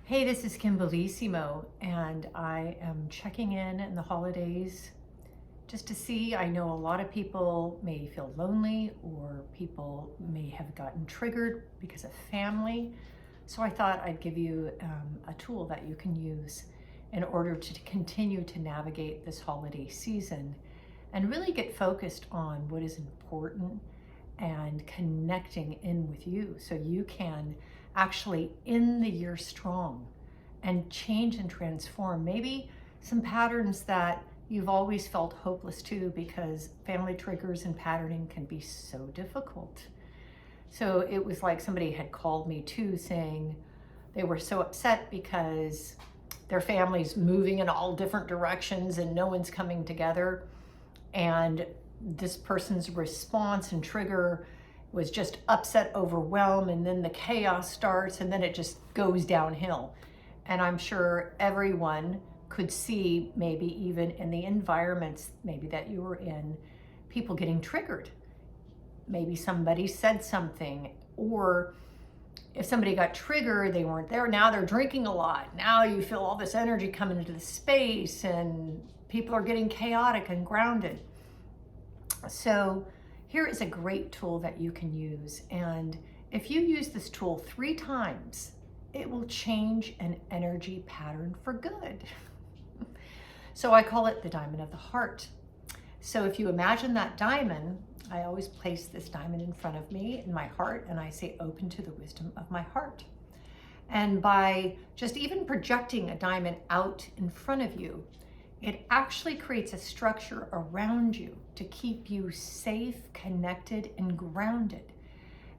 Hey, this is Bellisimo, and I am checking in the holidays just to see. I know a lot of people may feel lonely or people may have gotten triggered because of family. So I thought I'd give you a tool that you can use in order to continue to navigate this holiday season and really get focused on what is important and connecting in with you so you can actually end the year strong and change and transform maybe some patterns that you've always felt hopeless to, because family triggers and patterning can be so difficult. So it was like somebody had called me too, saying they were so upset because their family's moving in all different directions and no one's coming together. And this person's response and trigger was just upset, overwhelmed, and then the chaos starts, and then it just goes downhill. And I'm sure everyone could see, maybe even in the environments maybe that you were in, people getting triggered. Maybe somebody said something, or if somebody got triggered, they weren't there. Now they're drinking a lot. Now you feel all this energy coming into the space and people are getting chaotic and grounded. So here is a great tool that you can use. And if you use this tool 3 times, it will change an energy pattern for good. So I call it the diamond of the heart. So if you imagine that diamond, I always place this diamond in front of me in my heart, and I say, open to the wisdom of my heart. And by just even projecting a diamond out in front of you, it actually creates a structure around you to keep you safe, connected, and grounded.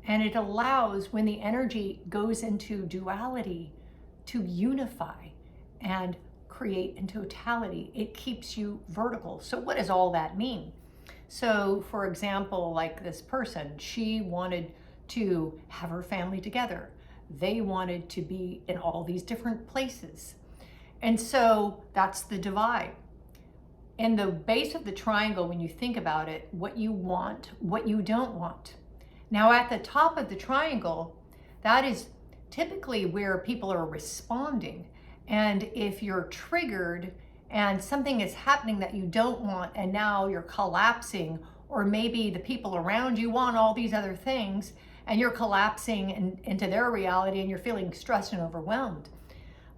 And it allows, when the energy goes into duality, to unify and create in totality. It keeps you vertical. So what does all that mean? So for example, like this person, she wanted to have her family together. They wanted to be in all these different places. And so that's the divide. In the base of the triangle, when you think about it, what you want, what you don't want. Now at the top of the triangle, that is typically where people are responding. And if you're triggered and something is happening that you don't want, and now you're collapsing, or maybe the people around you want all these other things, and you're collapsing into their reality and you're feeling stressed and overwhelmed.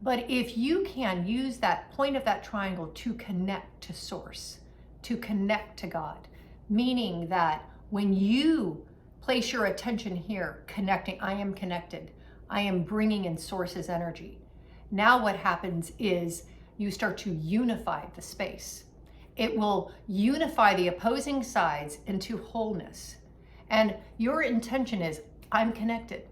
But if you can use that point of that triangle to connect to source, to connect to God, meaning that when you place your attention here, connecting, I am connected, I am bringing in source's energy. Now what happens is you start to unify the space. It will unify the opposing sides into wholeness. And your intention is, I'm connected.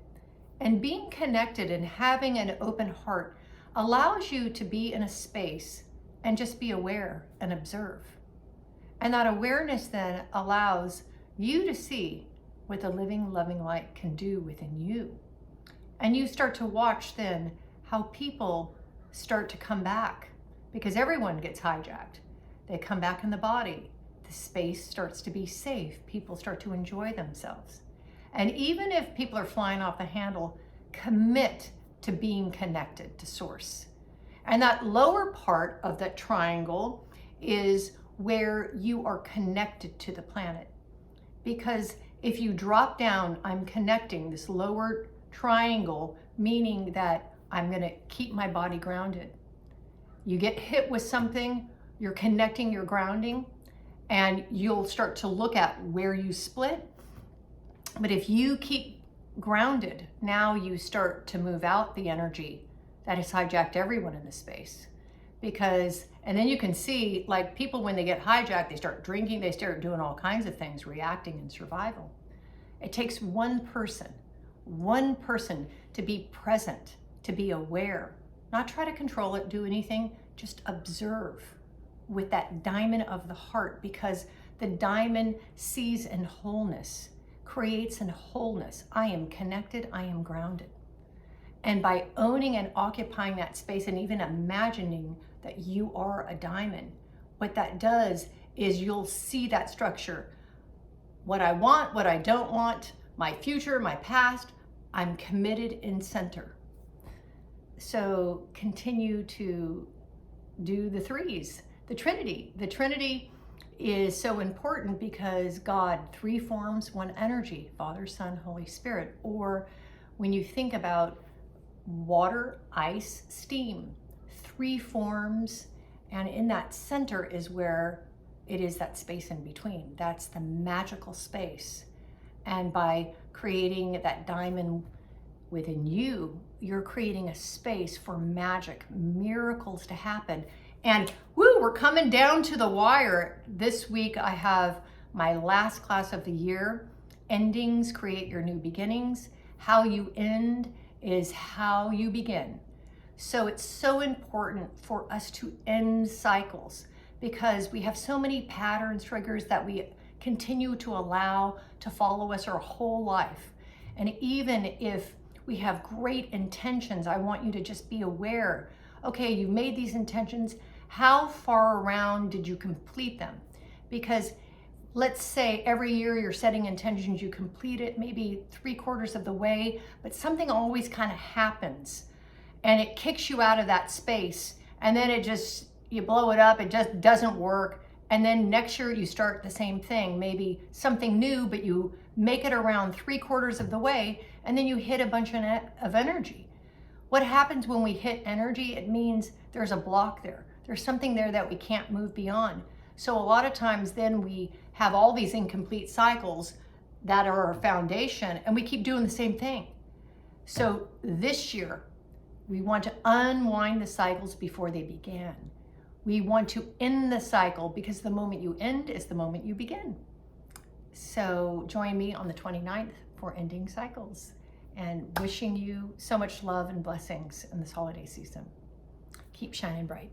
And being connected and having an open heart allows you to be in a space and just be aware and observe. And that awareness then allows you to see what the living, loving light can do within you. And you start to watch then how people start to come back, because everyone gets hijacked. They come back in the body. The space starts to be safe. People start to enjoy themselves. And even if people are flying off the handle, commit to being connected to source. And that lower part of that triangle is where you are connected to the planet. Because if you drop down, I'm connecting, this lower triangle, meaning that I'm going to keep my body grounded. You get hit with something, you're connecting, you're grounding, and you'll start to look at where you split. But if you keep grounded, now you start to move out the energy that has hijacked everyone in the space. And then you can see, like, people, when they get hijacked, they start drinking, they start doing all kinds of things, reacting in survival. It takes one person to be present, to be aware, not try to control it, do anything, just observe with that diamond of the heart, because the diamond sees in wholeness, creates in wholeness. I am connected, I am grounded. And by owning and occupying that space and even imagining that you are a diamond, what that does is you'll see that structure. What I want, what I don't want, my future, my past, I'm committed in center. So continue to do the threes, the Trinity. The Trinity is so important because God, three forms, one energy, Father, Son, Holy Spirit. Or when you think about water, ice, steam, three forms, and in that center is where it is that space in between. That's the magical space. And by creating that diamond within you, you're creating a space for magic, miracles to happen. And woo, we're coming down to the wire. This week I have my last class of the year. Endings create your new beginnings. How you end is how you begin. So it's so important for us to end cycles because we have so many patterns, triggers that we continue to allow to follow us our whole life. And even if we have great intentions, I want you to just be aware, okay, you made these intentions, how far around did you complete them? Because let's say every year you're setting intentions, you complete it maybe 3/4 of the way, but something always kind of happens and it kicks you out of that space. And then you blow it up, it just doesn't work. And then next year you start the same thing, maybe something new, but you make it around 3/4 of the way, and then you hit a bunch of energy. What happens when we hit energy? It means there's a block there. There's something there that we can't move beyond. So a lot of times then we have all these incomplete cycles that are our foundation, and we keep doing the same thing. So this year, we want to unwind the cycles before they began. We want to end the cycle because the moment you end is the moment you begin. So join me on the 29th for Ending Cycles, and wishing you so much love and blessings in this holiday season. Keep shining bright.